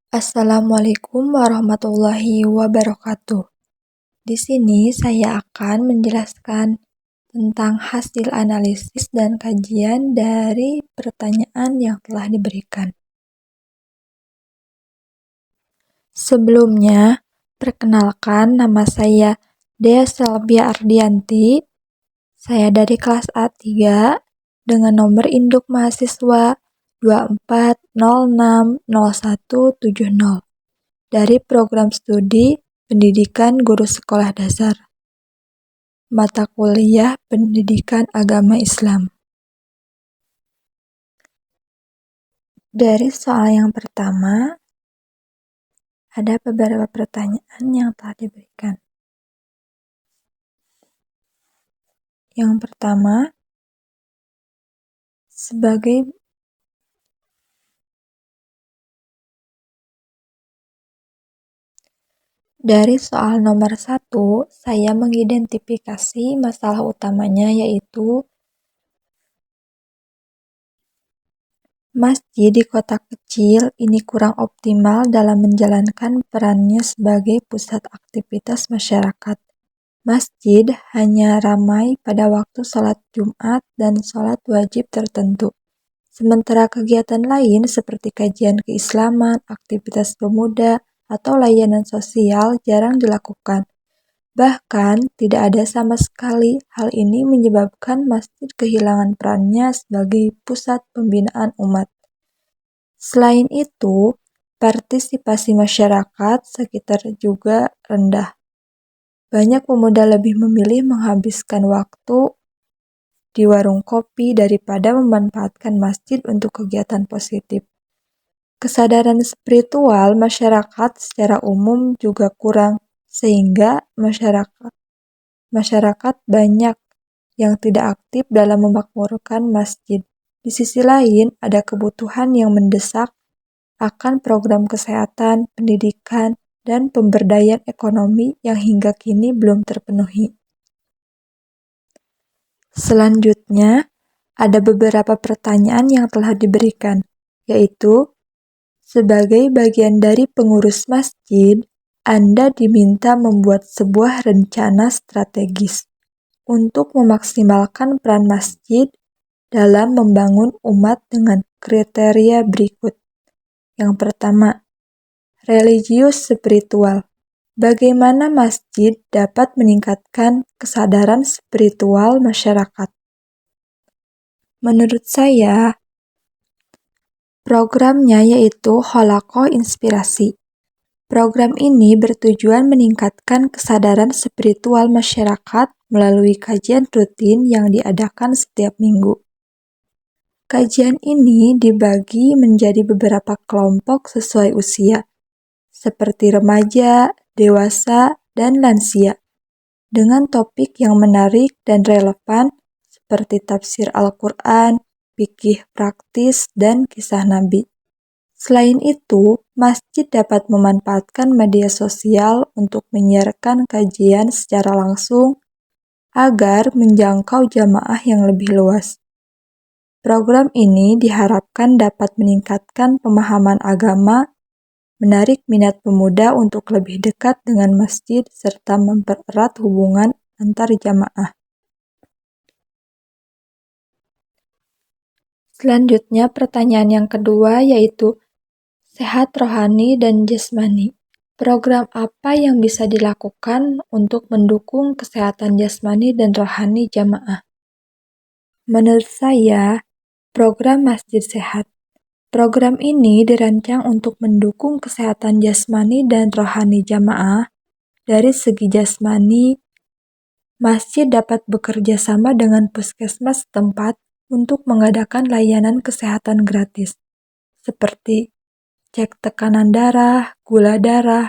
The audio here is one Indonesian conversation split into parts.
Assalamualaikum warahmatullahi wabarakatuh. Di sini saya akan menjelaskan tentang hasil analisis dan kajian dari pertanyaan yang telah diberikan. Sebelumnya, perkenalkan nama saya Dea Selvia Ardianti. Saya dari kelas A3 dengan nomor induk mahasiswa 24060170 dari program studi Pendidikan Guru Sekolah Dasar, mata kuliah Pendidikan Agama Islam. Dari soal yang pertama, ada beberapa pertanyaan yang telah diberikan. Yang pertama, dari soal nomor 1, saya mengidentifikasi masalah utamanya yaitu masjid di kota kecil ini kurang optimal dalam menjalankan perannya sebagai pusat aktivitas masyarakat. Masjid hanya ramai pada waktu sholat Jumat dan sholat wajib tertentu. Sementara kegiatan lain seperti kajian keislaman, aktivitas pemuda, atau layanan sosial jarang dilakukan. Bahkan tidak ada sama sekali. Hal ini menyebabkan masjid kehilangan perannya sebagai pusat pembinaan umat. Selain itu, partisipasi masyarakat sekitar juga rendah. Banyak pemuda lebih memilih menghabiskan waktu di warung kopi daripada memanfaatkan masjid untuk kegiatan positif. Kesadaran spiritual masyarakat secara umum juga kurang, sehingga masyarakat banyak yang tidak aktif dalam memakmurkan masjid. Di sisi lain, ada kebutuhan yang mendesak akan program kesehatan, pendidikan, dan pemberdayaan ekonomi yang hingga kini belum terpenuhi. Selanjutnya, ada beberapa pertanyaan yang telah diberikan, yaitu, sebagai bagian dari pengurus masjid, Anda diminta membuat sebuah rencana strategis untuk memaksimalkan peran masjid dalam membangun umat dengan kriteria berikut. Yang pertama, religius spiritual. Bagaimana masjid dapat meningkatkan kesadaran spiritual masyarakat? Menurut saya, programnya yaitu Holaqoh Inspirasi. Program ini bertujuan meningkatkan kesadaran spiritual masyarakat melalui kajian rutin yang diadakan setiap minggu. Kajian ini dibagi menjadi beberapa kelompok sesuai usia, seperti remaja, dewasa, dan lansia, dengan topik yang menarik dan relevan seperti tafsir Al-Quran, fikih praktis, dan kisah Nabi. Selain itu, masjid dapat memanfaatkan media sosial untuk menyiarkan kajian secara langsung agar menjangkau jamaah yang lebih luas. Program ini diharapkan dapat meningkatkan pemahaman agama, menarik minat pemuda untuk lebih dekat dengan masjid, serta mempererat hubungan antar jamaah. Selanjutnya, pertanyaan yang kedua yaitu sehat rohani dan jasmani. Program apa yang bisa dilakukan untuk mendukung kesehatan jasmani dan rohani jamaah? Menurut saya, program Masjid Sehat. Program ini dirancang untuk mendukung kesehatan jasmani dan rohani jamaah. Dari segi jasmani, masjid dapat bekerja sama dengan puskesmas setempat untuk mengadakan layanan kesehatan gratis, seperti cek tekanan darah, gula darah,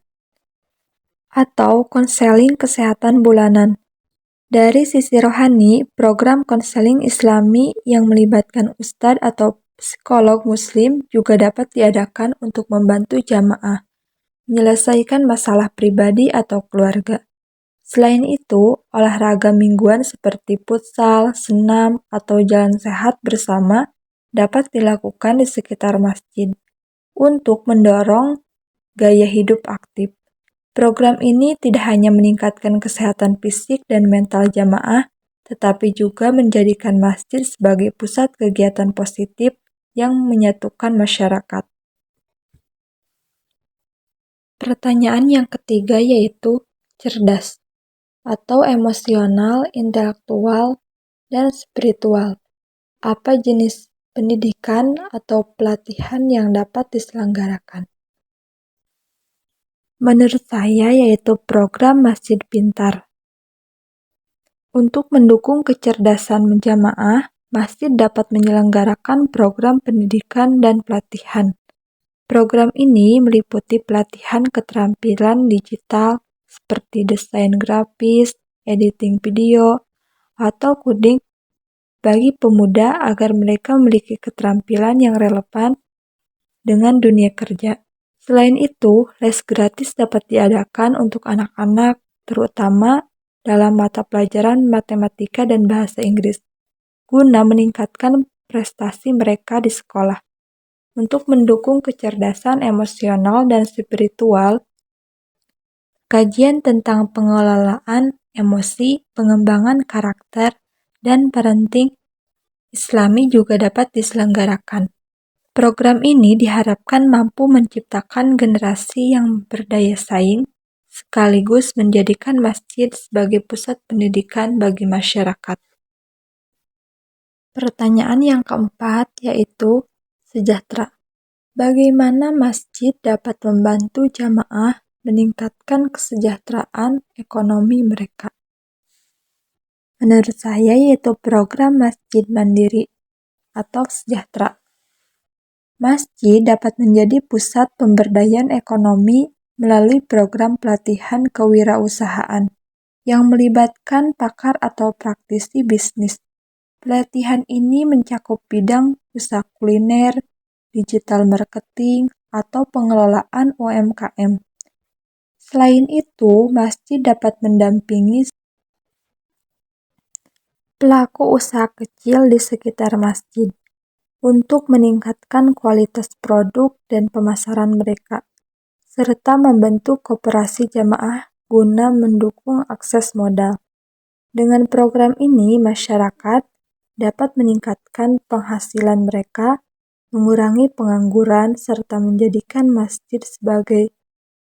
atau konseling kesehatan bulanan. Dari sisi rohani, program konseling Islami yang melibatkan ustadz atau psikolog muslim juga dapat diadakan untuk membantu jamaah menyelesaikan masalah pribadi atau keluarga. Selain itu, olahraga mingguan seperti futsal, senam, atau jalan sehat bersama dapat dilakukan di sekitar masjid untuk mendorong gaya hidup aktif. Program ini tidak hanya meningkatkan kesehatan fisik dan mental jamaah, tetapi juga menjadikan masjid sebagai pusat kegiatan positif yang menyatukan masyarakat. Pertanyaan yang ketiga yaitu cerdas atau emosional, intelektual, dan spiritual. Apa jenis pendidikan atau pelatihan yang dapat diselenggarakan? Menurut saya yaitu program Masjid Pintar. Untuk mendukung kecerdasan jamaah, masjid dapat menyelenggarakan program pendidikan dan pelatihan. Program ini meliputi pelatihan keterampilan digital seperti desain grafis, editing video, atau coding bagi pemuda agar mereka memiliki keterampilan yang relevan dengan dunia kerja. Selain itu, les gratis dapat diadakan untuk anak-anak, terutama dalam mata pelajaran matematika dan bahasa Inggris, guna meningkatkan prestasi mereka di sekolah. Untuk mendukung kecerdasan emosional dan spiritual, kajian tentang pengelolaan emosi, pengembangan karakter, dan parenting Islami juga dapat diselenggarakan. Program ini diharapkan mampu menciptakan generasi yang berdaya saing, sekaligus menjadikan masjid sebagai pusat pendidikan bagi masyarakat. Pertanyaan yang keempat yaitu sejahtera. Bagaimana masjid dapat membantu jamaah meningkatkan kesejahteraan ekonomi mereka? Menurut saya yaitu program Masjid Mandiri atau Sejahtera. Masjid dapat menjadi pusat pemberdayaan ekonomi melalui program pelatihan kewirausahaan yang melibatkan pakar atau praktisi bisnis. Pelatihan ini mencakup bidang usaha kuliner, digital marketing, atau pengelolaan UMKM. Selain itu, masjid dapat mendampingi pelaku usaha kecil di sekitar masjid untuk meningkatkan kualitas produk dan pemasaran mereka, serta membentuk koperasi jamaah guna mendukung akses modal. Dengan program ini, masyarakat dapat meningkatkan penghasilan mereka, mengurangi pengangguran, serta menjadikan masjid sebagai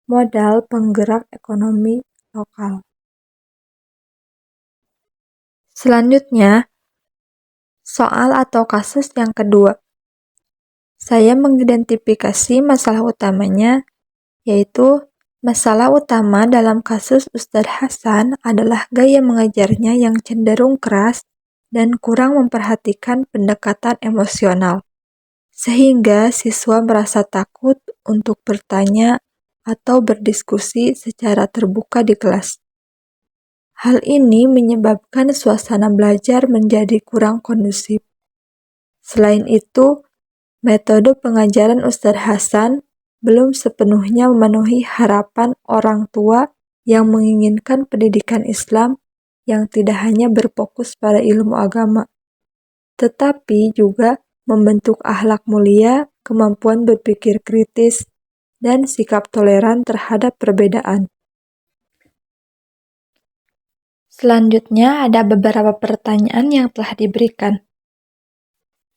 modal penggerak ekonomi lokal. Selanjutnya, soal atau kasus yang kedua. Saya mengidentifikasi masalah utamanya, yaitu masalah utama dalam kasus Ustadz Hasan adalah gaya mengajarnya yang cenderung keras dan kurang memperhatikan pendekatan emosional, sehingga siswa merasa takut untuk bertanya atau berdiskusi secara terbuka di kelas. Hal ini menyebabkan suasana belajar menjadi kurang kondusif. Selain itu, metode pengajaran Ustadz Hasan belum sepenuhnya memenuhi harapan orang tua yang menginginkan pendidikan Islam yang tidak hanya berfokus pada ilmu agama, tetapi juga membentuk akhlak mulia, kemampuan berpikir kritis, dan sikap toleran terhadap perbedaan. Selanjutnya ada beberapa pertanyaan yang telah diberikan.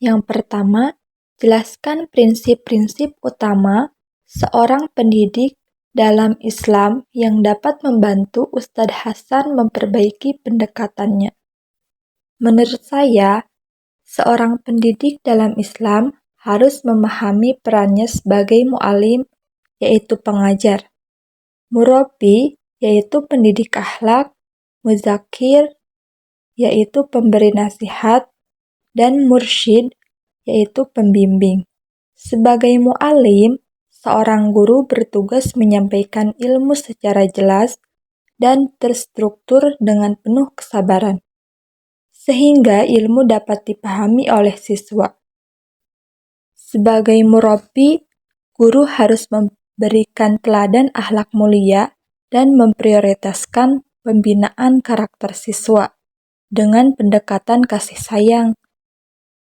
Yang pertama, jelaskan prinsip-prinsip utama seorang pendidik dalam Islam yang dapat membantu Ustadz Hasan memperbaiki pendekatannya. Menurut saya, seorang pendidik dalam Islam harus memahami perannya sebagai mu'alim, yaitu pengajar, murabbi, yaitu pendidik akhlak, muzakir, yaitu pemberi nasihat, dan mursyid, yaitu pembimbing. Sebagai mu'alim, seorang guru bertugas menyampaikan ilmu secara jelas dan terstruktur dengan penuh kesabaran, sehingga ilmu dapat dipahami oleh siswa. Sebagai murabbi, guru harus memberikan teladan akhlak mulia dan memprioritaskan pembinaan karakter siswa dengan pendekatan kasih sayang.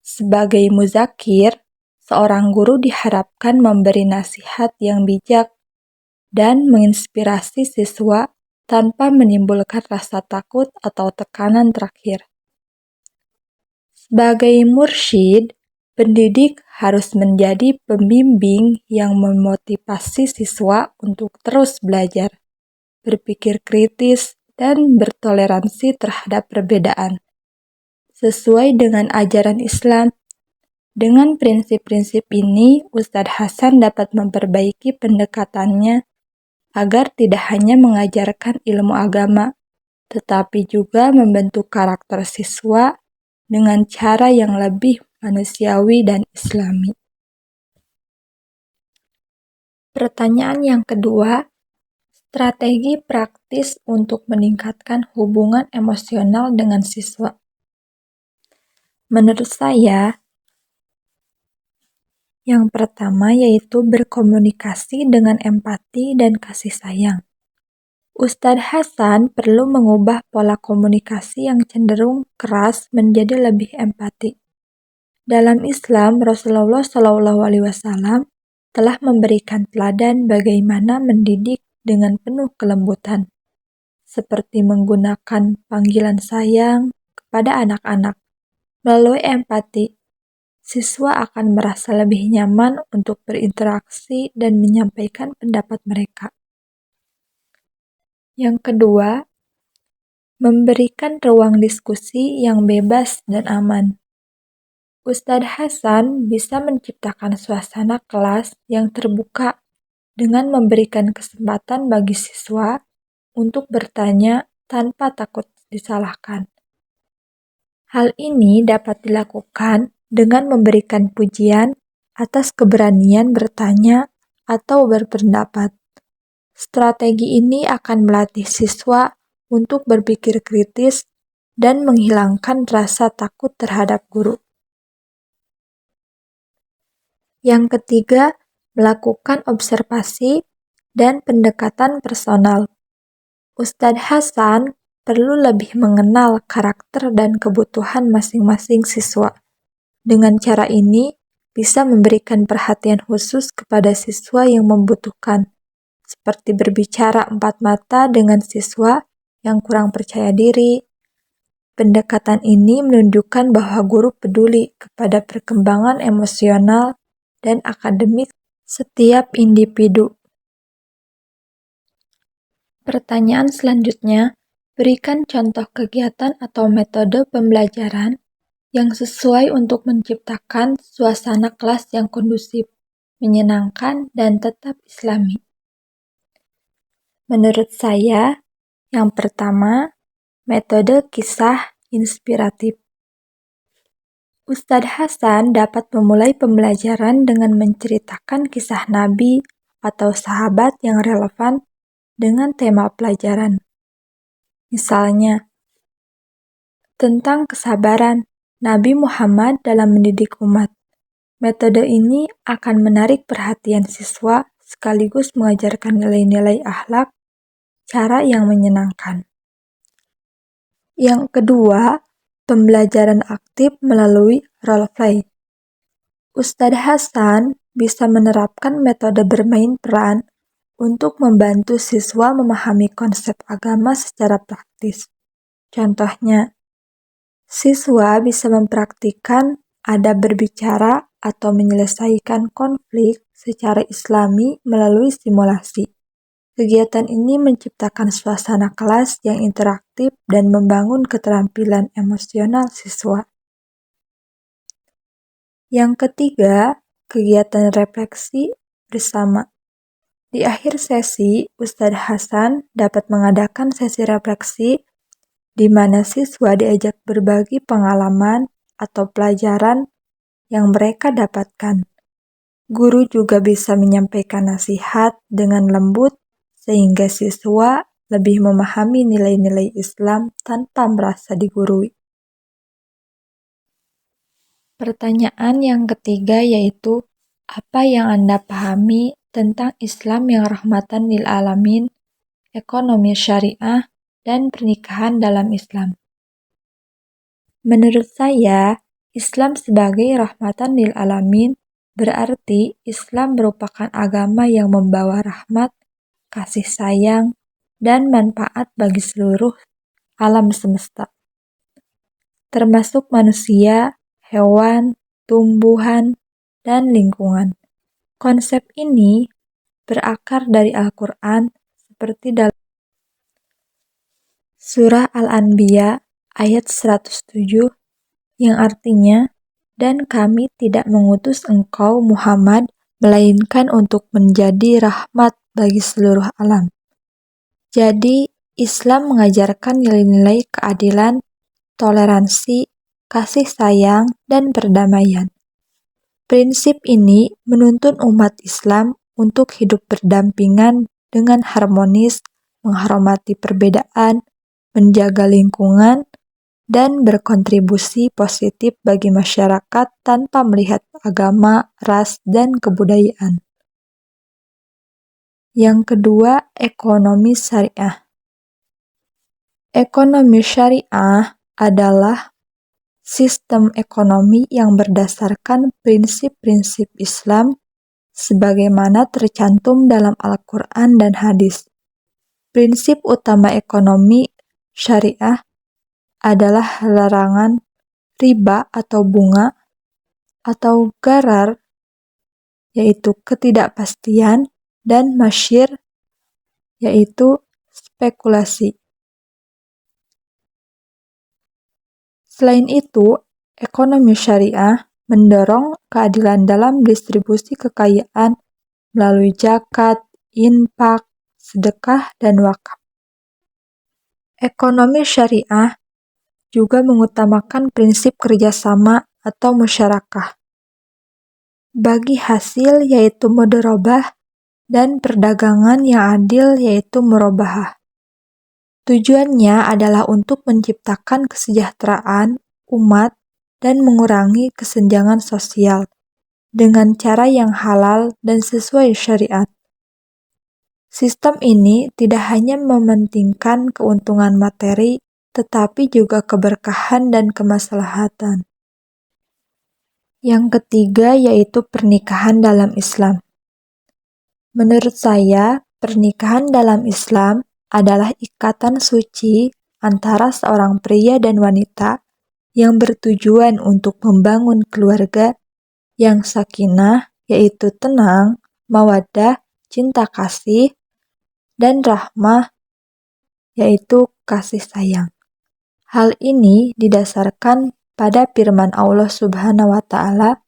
Sebagai muzakir, seorang guru diharapkan memberi nasihat yang bijak dan menginspirasi siswa tanpa menimbulkan rasa takut atau tekanan terakhir. Sebagai mursyid, pendidik harus menjadi pembimbing yang memotivasi siswa untuk terus belajar, berpikir kritis, dan bertoleransi terhadap perbedaan. Sesuai dengan ajaran Islam, dengan prinsip-prinsip ini, Ustadz Hasan dapat memperbaiki pendekatannya agar tidak hanya mengajarkan ilmu agama, tetapi juga membentuk karakter siswa dengan cara yang lebih manusiawi dan islami. Pertanyaan yang kedua, strategi praktis untuk meningkatkan hubungan emosional dengan siswa. Menurut saya, yang pertama yaitu berkomunikasi dengan empati dan kasih sayang. Ustadz Hasan perlu mengubah pola komunikasi yang cenderung keras menjadi lebih empati. Dalam Islam, Rasulullah SAW telah memberikan teladan bagaimana mendidik dengan penuh kelembutan, seperti menggunakan panggilan sayang kepada anak-anak. Melalui empati, siswa akan merasa lebih nyaman untuk berinteraksi dan menyampaikan pendapat mereka. Yang kedua, memberikan ruang diskusi yang bebas dan aman. Ustadz Hasan bisa menciptakan suasana kelas yang terbuka dengan memberikan kesempatan bagi siswa untuk bertanya tanpa takut disalahkan. Hal ini dapat dilakukan dengan memberikan pujian atas keberanian bertanya atau berpendapat. Strategi ini akan melatih siswa untuk berpikir kritis dan menghilangkan rasa takut terhadap guru. Yang ketiga, melakukan observasi dan pendekatan personal. Ustadz Hasan perlu lebih mengenal karakter dan kebutuhan masing-masing siswa. Dengan cara ini, bisa memberikan perhatian khusus kepada siswa yang membutuhkan, seperti berbicara empat mata dengan siswa yang kurang percaya diri. Pendekatan ini menunjukkan bahwa guru peduli kepada perkembangan emosional dan akademik setiap individu. Pertanyaan selanjutnya, berikan contoh kegiatan atau metode pembelajaran yang sesuai untuk menciptakan suasana kelas yang kondusif, menyenangkan, dan tetap islami. Menurut saya, yang pertama, metode kisah inspiratif. Ustadz Hasan dapat memulai pembelajaran dengan menceritakan kisah Nabi atau sahabat yang relevan dengan tema pelajaran. Misalnya, tentang kesabaran Nabi Muhammad dalam mendidik umat. Metode ini akan menarik perhatian siswa sekaligus mengajarkan nilai-nilai akhlak cara yang menyenangkan. Yang kedua, pembelajaran aktif melalui role play. Ustadz Hasan bisa menerapkan metode bermain peran untuk membantu siswa memahami konsep agama secara praktis. Contohnya, siswa bisa mempraktikkan adab berbicara atau menyelesaikan konflik secara islami melalui simulasi. Kegiatan ini menciptakan suasana kelas yang interaktif dan membangun keterampilan emosional siswa. Yang ketiga, kegiatan refleksi bersama. Di akhir sesi, Ustadz Hasan dapat mengadakan sesi refleksi di mana siswa diajak berbagi pengalaman atau pelajaran yang mereka dapatkan. Guru juga bisa menyampaikan nasihat dengan lembut sehingga siswa lebih memahami nilai-nilai Islam tanpa merasa digurui. Pertanyaan yang ketiga yaitu, apa yang Anda pahami tentang Islam yang rahmatan lil alamin, ekonomi syariah, dan pernikahan dalam Islam? Menurut saya, Islam sebagai rahmatan lil alamin berarti Islam merupakan agama yang membawa rahmat kasih sayang, dan manfaat bagi seluruh alam semesta, termasuk manusia, hewan, tumbuhan, dan lingkungan. Konsep ini berakar dari Al-Quran seperti dalam Surah Al-Anbiya ayat 107 yang artinya, "Dan kami tidak mengutus engkau Muhammad melainkan untuk menjadi rahmat bagi seluruh alam." Jadi, Islam mengajarkan nilai-nilai keadilan, toleransi, kasih sayang, dan perdamaian. Prinsip ini menuntun umat Islam untuk hidup berdampingan dengan harmonis, menghormati perbedaan, menjaga lingkungan, dan berkontribusi positif bagi masyarakat tanpa melihat agama, ras, dan kebudayaan. Yang kedua, ekonomi syariah. Ekonomi syariah adalah sistem ekonomi yang berdasarkan prinsip-prinsip Islam sebagaimana tercantum dalam Al-Quran dan hadis. Prinsip utama ekonomi syariah adalah larangan riba atau bunga atau gharar, yaitu ketidakpastian, dan masyir, yaitu spekulasi. Selain itu, ekonomi syariah mendorong keadilan dalam distribusi kekayaan melalui zakat, infak, sedekah, dan wakaf. Ekonomi syariah juga mengutamakan prinsip kerjasama atau musyarakah, bagi hasil yaitu mudharabah, dan perdagangan yang adil yaitu murabahah. Tujuannya adalah untuk menciptakan kesejahteraan umat dan mengurangi kesenjangan sosial dengan cara yang halal dan sesuai syariat. Sistem ini tidak hanya mementingkan keuntungan materi, tetapi juga keberkahan dan kemaslahatan. Yang ketiga yaitu pernikahan dalam Islam. Menurut saya, pernikahan dalam Islam adalah ikatan suci antara seorang pria dan wanita yang bertujuan untuk membangun keluarga yang sakinah, yaitu tenang, mawaddah, cinta kasih, dan rahmah, yaitu kasih sayang. Hal ini didasarkan pada firman Allah Subhanahu wa Ta'ala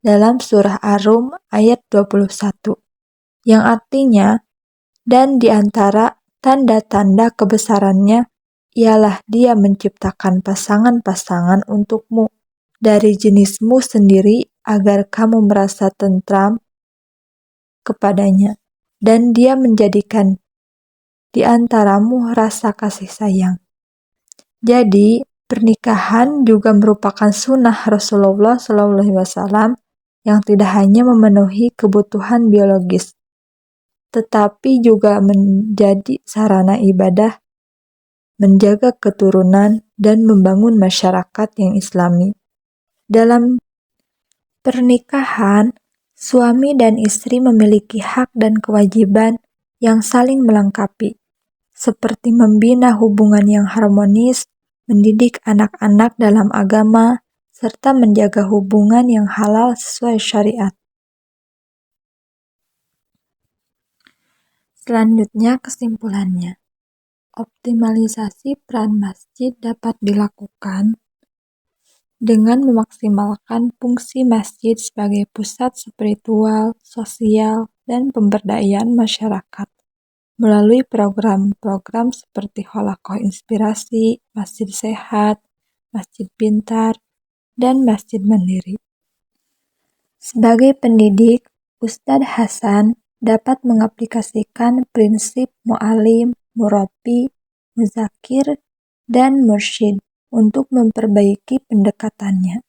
dalam surah Ar-Rum ayat 21, yang artinya, "Dan di antara tanda-tanda kebesarannya ialah Dia menciptakan pasangan-pasangan untukmu dari jenismu sendiri agar kamu merasa tentram kepadanya, dan Dia menjadikan di antaramu rasa kasih sayang." Jadi, pernikahan juga merupakan sunnah Rasulullah SAW yang tidak hanya memenuhi kebutuhan biologis, tetapi juga menjadi sarana ibadah, menjaga keturunan, dan membangun masyarakat yang islami. Dalam pernikahan, suami dan istri memiliki hak dan kewajiban yang saling melengkapi, seperti membina hubungan yang harmonis, mendidik anak-anak dalam agama, serta menjaga hubungan yang halal sesuai syariat. Selanjutnya kesimpulannya. Optimalisasi peran masjid dapat dilakukan dengan memaksimalkan fungsi masjid sebagai pusat spiritual, sosial, dan pemberdayaan masyarakat melalui program-program seperti Halaqah Inspirasi, Masjid Sehat, Masjid Pintar, dan Masjid Mandiri. Sebagai pendidik, Ustadz Hasan dapat mengaplikasikan prinsip mu'alim, murabbi, muzakir, dan mursyid untuk memperbaiki pendekatannya.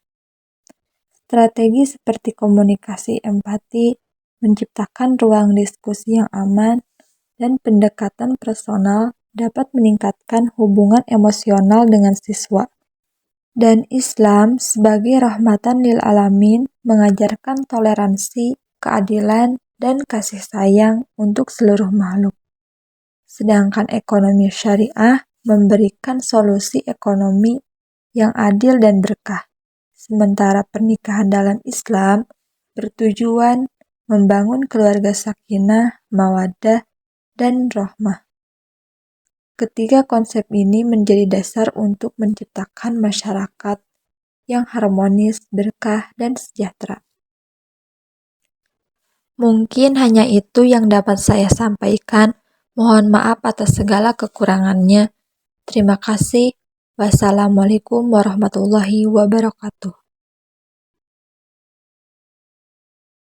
Strategi seperti komunikasi empati, menciptakan ruang diskusi yang aman, dan pendekatan personal dapat meningkatkan hubungan emosional dengan siswa. Dan Islam sebagai rahmatan lil alamin mengajarkan toleransi, keadilan, dan kasih sayang untuk seluruh makhluk. sedangkan ekonomi syariah memberikan solusi ekonomi yang adil dan berkah. Sementara pernikahan dalam Islam bertujuan membangun keluarga sakinah, mawaddah, dan rahmah. Ketiga konsep ini menjadi dasar untuk menciptakan masyarakat yang harmonis, berkah, dan sejahtera. Mungkin hanya itu yang dapat saya sampaikan. Mohon maaf atas segala kekurangannya. Terima kasih. Wassalamualaikum warahmatullahi wabarakatuh.